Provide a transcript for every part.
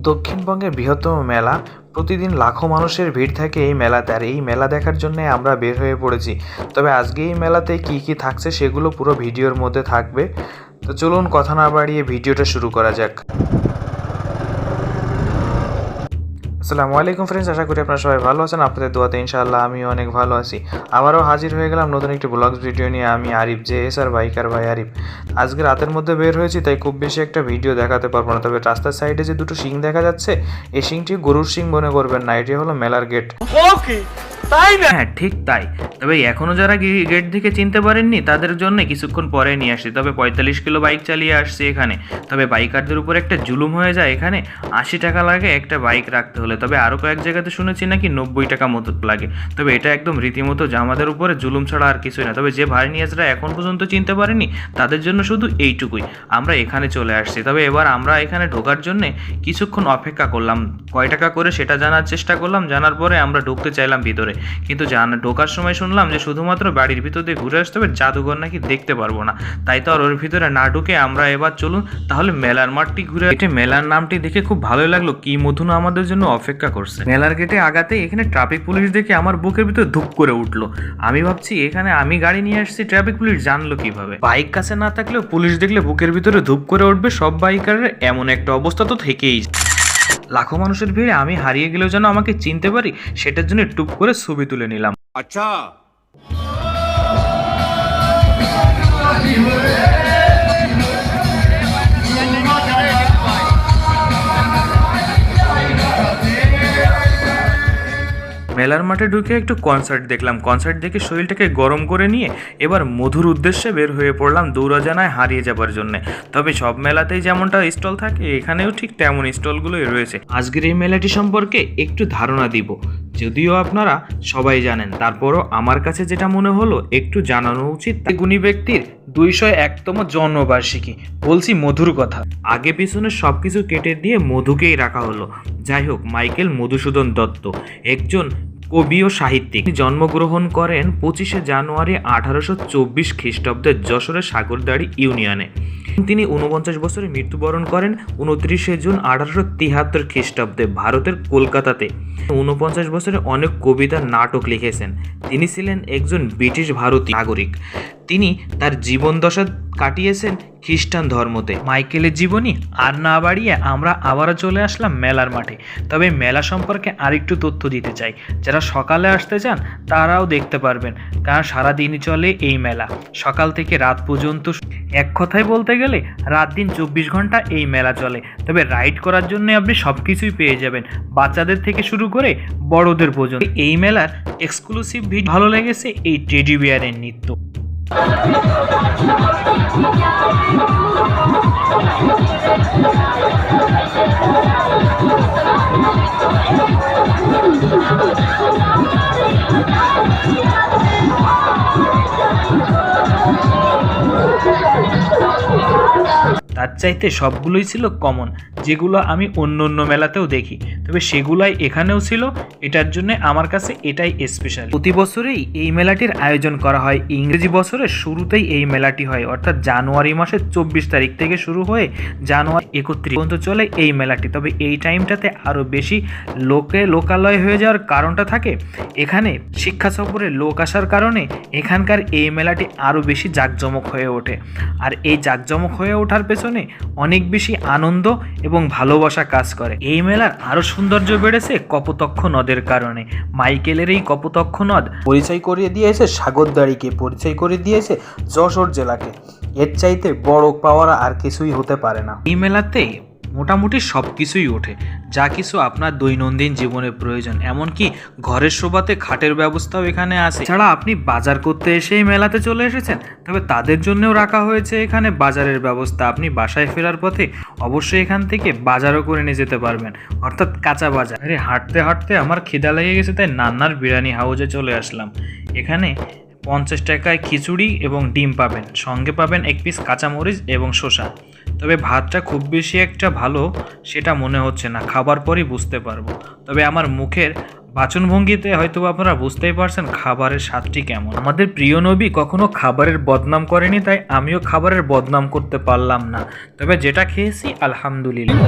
দক্ষিণবঙ্গের বৃহত্তম মেলা, প্রতিদিন লাখো মানুষের ভিড় থাকে এই মেলাতে। আর এই মেলা দেখার জন্য আমরা বের হয়ে পড়েছি। তবে আজকে এই মেলাতে কি কি থাকছে সেগুলো পুরো ভিডিওর মধ্যে থাকবে। তো চলুন কথা না বাড়িয়ে ভিডিওটা শুরু করা যাক। আসসালামু আলাইকুম ফ্রেন্ডস, আশা করি আপনারা সবাই ভালো আছেন। আপনাদের দোয়াতে ইনশাআল্লাহ আমিও অনেক ভালো আছি। আবারও হাজির হয়ে গেলাম নতুন একটি ব্লগস ভিডিও নিয়ে। আমি আরিফ, JS আর বাইকার ভাই আরিফ। আজকে রাতের মধ্যে বের হয়েছি, তাই খুব বেশি একটা ভিডিও দেখাতে পারবো না। তবে রাস্তার সাইডে যে দুটো শিং দেখা যাচ্ছে, এই শিংটি গরুর শিং মনে করবেন না, এটি হলো মেলার গেট। ওকে, তাই না? হ্যাঁ, ঠিক তাই। তবে এখনও যারা গেট থেকে চিনতে পারেননি তাদের জন্য কিছুক্ষণ পরে নিয়ে আসছি। তবে 45 কিলো বাইক চালিয়ে আসছি এখানে। তবে বাইকারদের উপর একটা জুলুম হয়ে যায়, এখানে 80 টাকা লাগে একটা বাইক রাখতে হলে। তবে আরও কয়েক জায়গাতে শুনেছি নাকি 90 টাকা মতো লাগে। তবে এটা একদম রীতিমতো আমাদের উপরে জুলুম ছাড়া আর কিছুই না। তবে যে ভাই নিয়াজরা এখন পর্যন্ত চিনতে পারেনি তাদের জন্য শুধু এইটুকুই, আমরা এখানে চলে আসছি। তবে এবার আমরা এখানে ঢোকার জন্য কিছুক্ষণ অপেক্ষা করলাম, কয় টাকা করে সেটা জানার চেষ্টা করলাম। জানার পরে আমরা ঢুকতে চাইলাম ভিতরে, কিন্তু ঢোকার সময় শুনলাম যে শুধুমাত্র বাড়ির ভিতর দিয়ে ঘুরে আসতে হবে, জাদুঘর নাকি দেখতে পারবো না। তাই তো আর ওর ভিতরে না ঢুকে আমরা এবার চলুন তাহলে মেলার মাঠটি ঘুরে। এটা মেলার নামটি দেখে খুব ভালোই লাগলো, কি মধুন আমাদের জন্য অপেক্ষা করছে। মেলার গেটে আগাতে এখানে ট্রাফিক পুলিশ দেখে আমার বুকের ভিতর ধুপ করে উঠলো। আমি ভাবছি এখানে আমি গাড়ি নিয়ে আসছি, ট্রাফিক পুলিশ জানলো কিভাবে? বাইক কাছে না থাকলেও পুলিশ দেখলে বুকের ভিতরে ধুপ করে উঠবে সব বাইকারের, এমন একটা অবস্থা তো থেকেই। লাখো মানুষের ভিড়ে আমি হারিয়ে গেলেও যেন আমাকে চিনতে পারি, সেটার জন্য টুপ করে ছবি তুলে নিলাম। আচ্ছা, মেলার মাঠে ঢুকে একটু কনসার্ট দেখলাম। কনসার্ট দেখে শরীরটাকে গরম করে নিয়ে এবার মধুর উদ্দেশ্যে বের হয়ে পড়লাম দৌড়াজানায় হারিয়ে যাবার জন্য। তবে সব মেলাতেই যেমনটা স্টল থাকে, এখানেও ঠিক তেমন স্টলগুলোই রয়েছে। আজকের এই মেলাটি সম্পর্কে একটু ধারণা দিব, যদিও আপনারা সবাই জানেন, তারপরও আমার কাছে যেটা মনে হলো একটু জানানো উচিত। গুণী ব্যক্তির 201তম জন্মবার্ষিকী, বলছি মধুর কথা। আগে পিছনে সবকিছু কেটে দিয়ে মধুকেই রাখা হলো। যাই হোক, মাইকেল মধুসূদন দত্ত একজন কবি ও সাহিত্যিক। তিনি জন্মগ্রহণ করেন 25শে জানুয়ারি 1824 খ্রিস্টাব্দে যশোরের সাগরদাড়ি ইউনিয়নে। তিনি 49 বছরে মৃত্যুবরণ করেন 29শে জুন 1873 খ্রিস্টাব্দে ভারতের কলকাতাতে। 49 বছরে অনেক কবিতা, নাটক লিখেছেন। তিনি ছিলেন একজন ব্রিটিশ ভারতীয় নাগরিক। তিনি তার জীবনদশা কাটিয়েছেন খ্রিস্টান ধর্মতে। মাইকেলের জীবনী আর না বাড়িয়ে আমরা আবারও চলে আসলাম মেলার মাঠে। তবে মেলা সম্পর্কে আরেকটু তথ্য দিতে চাই, যারা সকালে আসতে চান তারাও দেখতে পারবেন, কারণ সারাদিনই চলে এই মেলা, সকাল থেকে রাত পর্যন্ত। এক কথায় বলতে গেলে রাত দিন 24 ঘন্টা এই মেলা চলে। তবে রাইড করার জন্য আপনি সব কিছুই পেয়ে যাবেন, বাচ্চাদের থেকে শুরু করে বড়দের পর্যন্ত। এই মেলার এক্সক্লুসিভ ভিডিও ভালো লেগেছে এই টেডি বিয়ারের নৃত্য। তার চাইতে সবগুলোই ছিল কমন, যেগুলো আমি অন্য অন্য মেলাতেও দেখি, তবে সেগুলাই এখানেও ছিল। এটার জন্য আমার কাছে এটাই স্পেশাল। প্রতি বছরেই এই মেলাটির আয়োজন করা হয়। ইংরেজি বছরের শুরুতেই এই মেলাটি হয়, অর্থাৎ জানুয়ারি মাসের 24 তারিখ থেকে শুরু হয়ে জানুয়ারি 31 পর্যন্ত চলে এই মেলাটি। তবে এই টাইমটাতে আরও বেশি লোকালয় হয়ে যাওয়ার কারণটা থাকে, এখানে শিক্ষা সফরে লোক আসার কারণে এখানকার এই মেলাটি আরও বেশি জাঁকজমক হয়ে ওঠে। আর এই জাঁকজমক হয়ে ওঠার পেছনে অনেক বেশি আনন্দ এবং ভালোবাসা কাজ করে। এই মেলার আরো সৌন্দর্য বেড়েছে কপোতক্ষ নদের কারণে। মাইকেলের এই কপোতক্ষ নদ পরিচয় করিয়ে দিয়েছে সাগরদাড়িকে, পরিচয় করে দিয়েছে যশোর জেলাকে। এর চাইতে বড় পাওয়ার আর কিছুই হতে পারে না। এই মেলাতে মোটামুটি সব কিছুই ওঠে, যা কিছু আপনার দৈনন্দিন জীবনে প্রয়োজন। এমনকি ঘরের শোবাতে খাটের ব্যবস্থাও এখানে আছে। ছাড়া আপনি বাজার করতে এসে এই মেলাতে চলে এসেছেন, তবে তাদের জন্যও রাখা হয়েছে এখানে বাজারের ব্যবস্থা। আপনি বাসায় ফেরার পথে অবশ্যই এখান থেকে বাজারও করে নিয়ে যেতে পারবেন, অর্থাৎ কাঁচা বাজার। আরে হাঁটতে হাঁটতে আমার খিদা লেগে গেছে, তাই নান্নার বিরিয়ানি হাউসে চলে আসলাম। এখানে 50 টাকায় খিচুড়ি এবং ডিম পাবেন, সঙ্গে পাবেন 1 পিস কাঁচামরিচ এবং শসা। তবে ভাতটা খুব বেশি একটা ভালো সেটা মনে হচ্ছে না, খাবার পরই বুঝতে পারবো। তবে আমার মুখের বাচনভঙ্গিতে হয়তো আপনারা বুঝতেই পারছেন খাবারের স্বাদটি কেমন। আমাদের প্রিয় নবী কখনো খাবারের বদনাম করেনি, তাই আমিও খাবারের বদনাম করতে পারলাম না। তবে যেটা খেয়েছি আলহামদুলিল্লাহ।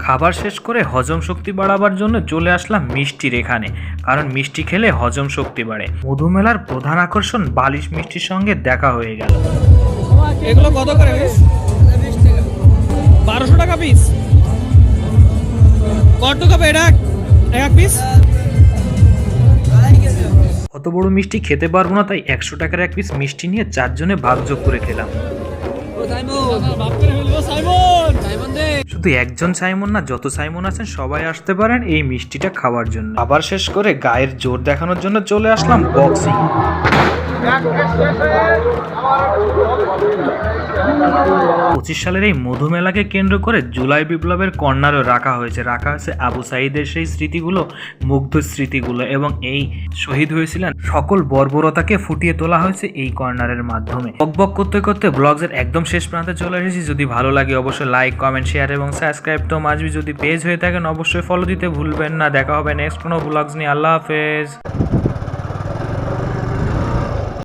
খাবার শেষ করে হজম শক্তি বাড়াবার জন্য চলে আসলাম মিষ্টির এখানে, কারণ মিষ্টি খেলে হজম শক্তি বাড়ে। মধুমেলার প্রধান আকর্ষণ বালিশ মিষ্টির সঙ্গে দেখা হয়ে গেল। এগুলো কত করে পিস? 1200 টাকা পিস। কত টাকা এটা এক পিস? অত বড় মিষ্টি খেতে পারবো না, তাই 100 টাকার এক পিস মিষ্টি নিয়ে 4 জনে ভাগযোগ করে খেলাম। শুধু একজন সাইমন না, যত সাইমন আছেন সবাই আসতে পারেন এই মিষ্টিটা খাওয়ার জন্য। আবার শেষ করে গায়ের জোর দেখানোর জন্য চলে আসলাম বক্সিং। 25 সালের এই মধুমেলাকে কেন্দ্র করে জুলাই বিপ্লবের কর্নারও রাখা হয়েছে আবু সাঈদের সেই স্মৃতিগুলো, মুগ্ধ স্মৃতিগুলো, এবং এই শহীদ হয়েছিলেন সকল বর্বরতাকে ফুটিয়ে তোলা হয়েছে এই কর্নারের মাধ্যমে। বকবক করতে করতে ব্লগসের একদম শেষ প্রান্তে চলে এসেছি। যদি ভালো লাগে অবশ্যই লাইক, কমেন্ট, শেয়ার এবং সাবস্ক্রাইব তো মাঝবি। যদি পেজ হয়ে থাকেন অবশ্যই ফলো দিতে ভুলবেন না। দেখা হবে নেক্সট কোনো ব্লগস নিয়ে। আল্লাহ হাফেজ।